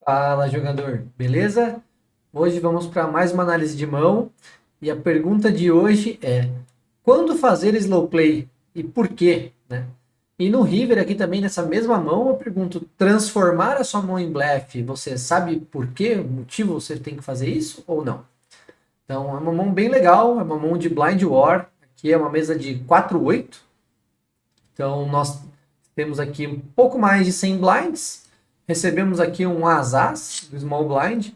Fala, jogador, beleza? Hoje vamos para mais uma análise de mão e a pergunta de hoje é: quando fazer slow play e por quê, né? E no River aqui também nessa mesma mão eu pergunto: transformar a sua mão em blefe, você sabe por quê, o motivo você tem que fazer isso ou não? Então é uma mão bem legal, é uma mão de Blind War, aqui é uma mesa de 4/8. Então nós temos aqui um pouco mais de 100 blinds, recebemos aqui um As do Small Blind,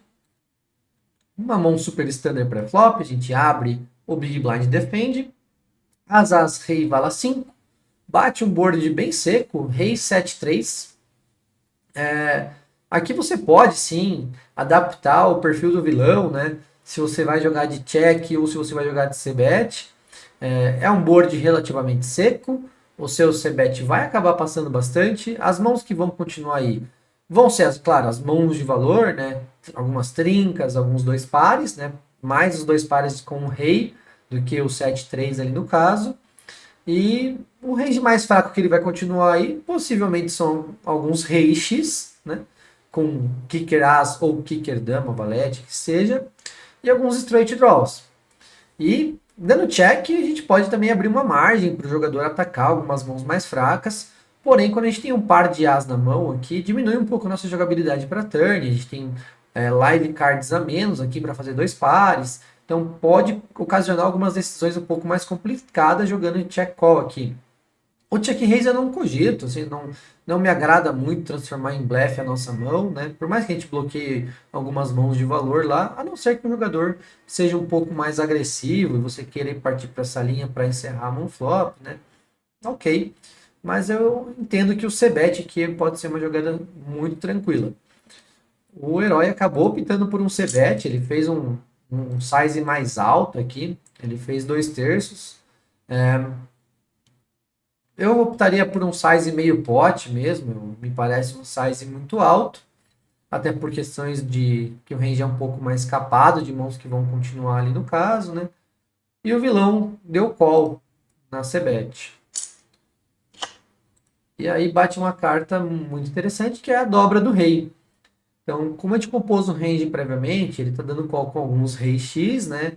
uma mão super standard pré-flop, a gente abre o Big Blind defende, As rei vala 5, bate um board bem seco, rei 7/3. Aqui você pode sim adaptar o perfil do vilão, né? Se você vai jogar de check ou se você vai jogar de c-bet. É um board relativamente seco, o seu c-bet vai acabar passando bastante, as mãos que vão continuar aí vão ser, claro, as mãos de valor, né? Algumas trincas, alguns dois pares, né? Mais os dois pares com o rei do que o 7/3 ali no caso. E o range mais fraco que ele vai continuar aí, possivelmente são alguns reis X, né? Com kicker as ou kicker dama, valete, que seja, e alguns straight draws. E dando check, a gente pode também abrir uma margem para o jogador atacar algumas mãos mais fracas. Porém, quando a gente tem um par de as na mão aqui, diminui um pouco a nossa jogabilidade para turn. A gente tem live cards a menos aqui para fazer dois pares. Então pode ocasionar algumas decisões um pouco mais complicadas jogando em check call aqui. O check raise eu não cogito, assim, não me agrada muito transformar em blefe a nossa mão, né? Por mais que a gente bloqueie algumas mãos de valor lá, a não ser que o jogador seja um pouco mais agressivo e você queira partir para essa linha para encerrar a mão flop, né? Ok, mas eu entendo que o c-bet aqui pode ser uma jogada muito tranquila. O herói acabou optando por um c-bet, ele fez um size mais alto aqui, ele fez 2/3. Eu optaria por um size meio pote mesmo, me parece um size muito alto, até por questões de que o range é um pouco mais capado de mãos que vão continuar ali no caso, né? E o vilão deu call na c-bet. E aí bate uma carta muito interessante que é a dobra do rei. Então, como a gente compôs o range previamente, ele está dando call com alguns reis X, né?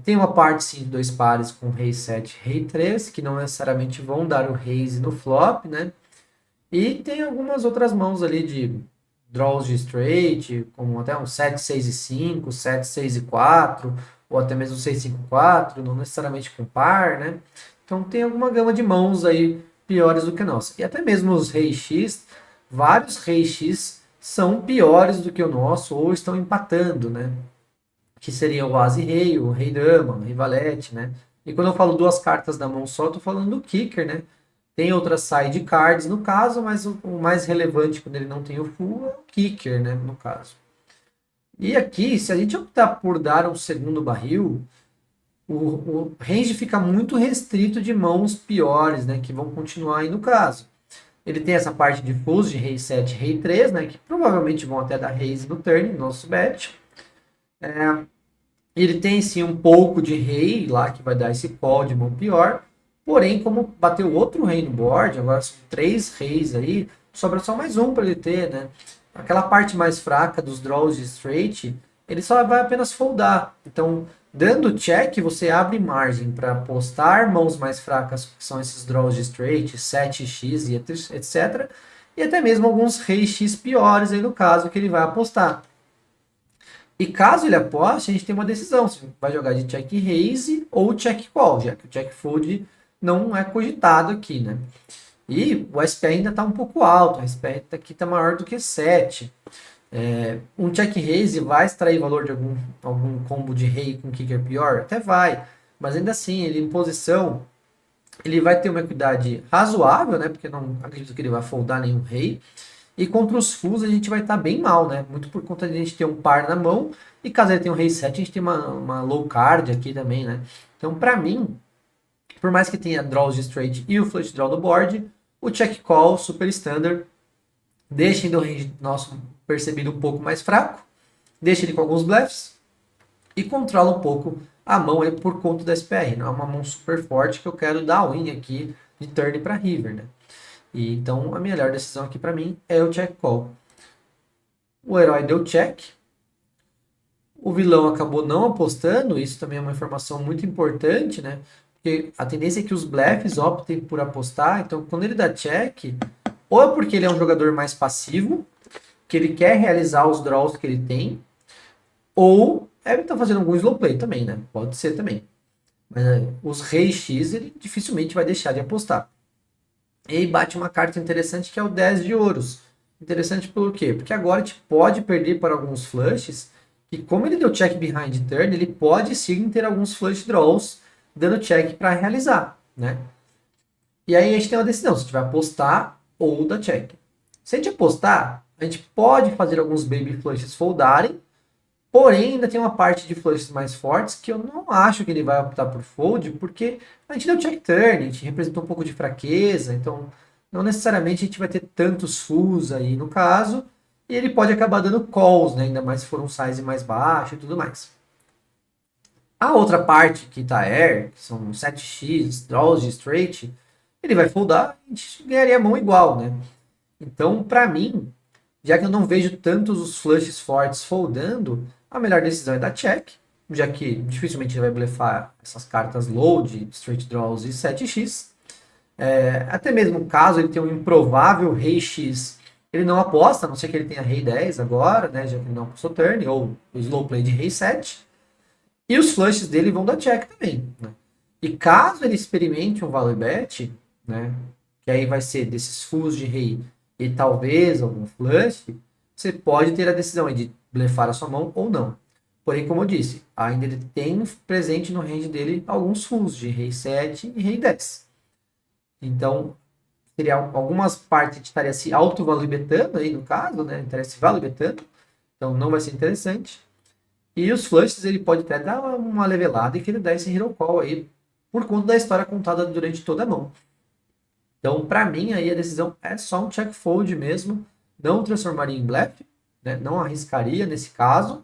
Tem uma parte sim de dois pares com rei 7 e rei 3, que não necessariamente vão dar o raise no flop, né? E tem algumas outras mãos ali de draws de straight, como até um 7, 6 e 5, 7, 6 e 4, ou até mesmo 6, 5, 4, não necessariamente com par, né? Então tem alguma gama de mãos aí piores do que a nossa. E até mesmo os reis X, vários reis X são piores do que o nosso ou estão empatando, né? Que seria o As e Rei, o Rei Dama, o Rei Valete, né? E quando eu falo duas cartas da mão só, eu tô falando do Kicker, né? Tem outras side cards no caso, mas o mais relevante quando ele não tem o full é o Kicker, né? No caso. E aqui, se a gente optar por dar um segundo barril, o range fica muito restrito de mãos piores, né? Que vão continuar aí no caso. Ele tem essa parte de fulls de Rei 7 e Rei 3, né? Que provavelmente vão até dar raise no turn, no nosso bet. Ele tem sim um pouco de rei lá que vai dar esse call de mão pior. Porém, como bateu outro rei no board, agora são três reis aí, sobra só mais um para ele ter, né? Aquela parte mais fraca dos draws de straight, ele só vai apenas foldar. Então, dando check, você abre margem para apostar mãos mais fracas, que são esses draws de straight, 7x e etc. E até mesmo alguns reis X piores aí no caso que ele vai apostar. E caso ele aposte, a gente tem uma decisão: se vai jogar de check raise ou check call, já que o check fold não é cogitado aqui, né? E o SP ainda está um pouco alto, o SP aqui está maior do que 7. Um check raise vai extrair valor de algum combo de rei com kicker pior? Até vai, mas ainda assim, ele em posição, ele vai ter uma equidade razoável, né? Porque não acredito que ele vai foldar nenhum rei. E contra os fulls a gente vai estar bem mal, né? Muito por conta de a gente ter um par na mão. E caso ele tenha um rei 7, a gente tem uma low card aqui também, né? Então, para mim, por mais que tenha draws de straight e o flush draw do board, o check call super standard deixa do range nosso percebido um pouco mais fraco, deixa ele com alguns bluffs e controla um pouco a mão aí por conta da SPR. Não é uma mão super forte que eu quero dar win aqui de turn para river, né? E então a melhor decisão aqui para mim é o check call. o herói deu check, o vilão acabou não apostando, isso também é uma informação muito importante, né? Porque a tendência é que os blefs optem por apostar, então quando ele dá check, ou é porque ele é um jogador mais passivo, que ele quer realizar os draws que ele tem, ou ele tá fazendo algum slow play também, né? Pode ser também. Mas os reis X, ele dificilmente vai deixar de apostar. E aí bate uma carta interessante que é o 10 de ouros. Interessante por quê? Porque agora a gente pode perder para alguns flushes, e como ele deu check behind turn, ele pode sim ter alguns flush draws dando check para realizar, né? E aí a gente tem uma decisão, se a gente vai apostar ou dar check. Se a gente apostar, a gente pode fazer alguns baby flushes foldarem, porém ainda tem uma parte de flushes mais fortes que eu não acho que ele vai optar por fold, porque a gente deu check turn, a gente representou um pouco de fraqueza, então não necessariamente a gente vai ter tantos fulls aí no caso, e ele pode acabar dando calls, né? Ainda mais se for um size mais baixo e tudo mais. A outra parte que tá air, que são 7x, draws de straight, ele vai foldar, a gente ganharia a mão igual, né? Então, para mim, já que eu não vejo tantos os flushes fortes foldando, a melhor decisão é dar check, já que dificilmente ele vai blefar essas cartas load, straight draws e 7x. Até mesmo caso ele tenha um improvável rei X, ele não aposta, a não ser que ele tenha rei 10 agora, né, já que ele não apostou turn, ou o slow play de rei 7. E os flushes dele vão dar check também, né? E caso ele experimente um value bet, né, que aí vai ser desses fulls de rei e talvez algum flush, você pode ter a decisão de blefar a sua mão ou não. Porém, como eu disse, ainda ele tem presente no range dele alguns fulls de rei 7 e rei 10. Então, seria algumas partes que estaria se auto-value betando aí no caso, né, estaria se value betando, então não vai ser interessante. E os flushes ele pode até dar uma levelada e que ele dá esse hero call aí por conta da história contada durante toda a mão. Então, para mim, aí a decisão é só um check fold mesmo, não transformaria em blefe, né? Não arriscaria nesse caso,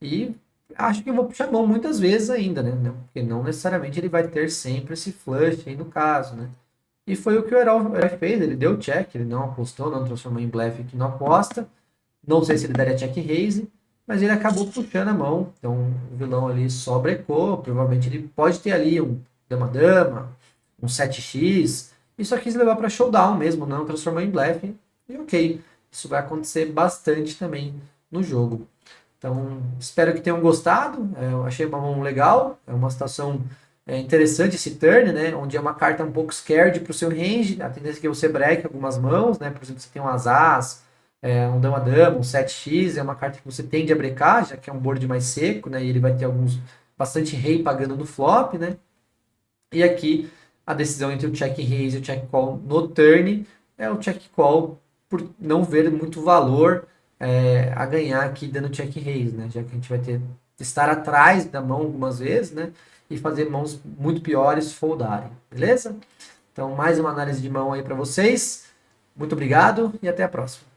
e acho que eu vou puxar mão muitas vezes ainda, né? Porque não necessariamente ele vai ter sempre esse flush aí no caso, né? E foi o que o herói fez, ele deu check, ele não apostou, não transformou em blefe que não aposta, não sei se ele daria check raise, mas ele acabou puxando a mão, então o vilão ali só brecou, provavelmente ele pode ter ali um dama-dama, um 7x, e só quis levar para showdown mesmo, não transformou em blefe. E ok, isso vai acontecer bastante também no jogo. Então, espero que tenham gostado. Eu achei uma mão legal, é uma situação interessante esse turn, né? Onde é uma carta um pouco scared para o seu range. A tendência é que você break algumas mãos, né? Por exemplo, você tem um Azaz, um Dama-Dama, um 7x, é uma carta que você tende a brecar, já que é um board mais seco, né? E ele vai ter bastante rei pagando no flop, né? E aqui a decisão entre o check raise e o check call no turn é o check call por não ver muito valor a ganhar aqui dando check raise, né? Já que a gente vai estar atrás da mão algumas vezes, né? E fazer mãos muito piores foldarem, beleza? Então, mais uma análise de mão aí para vocês. Muito obrigado e até a próxima.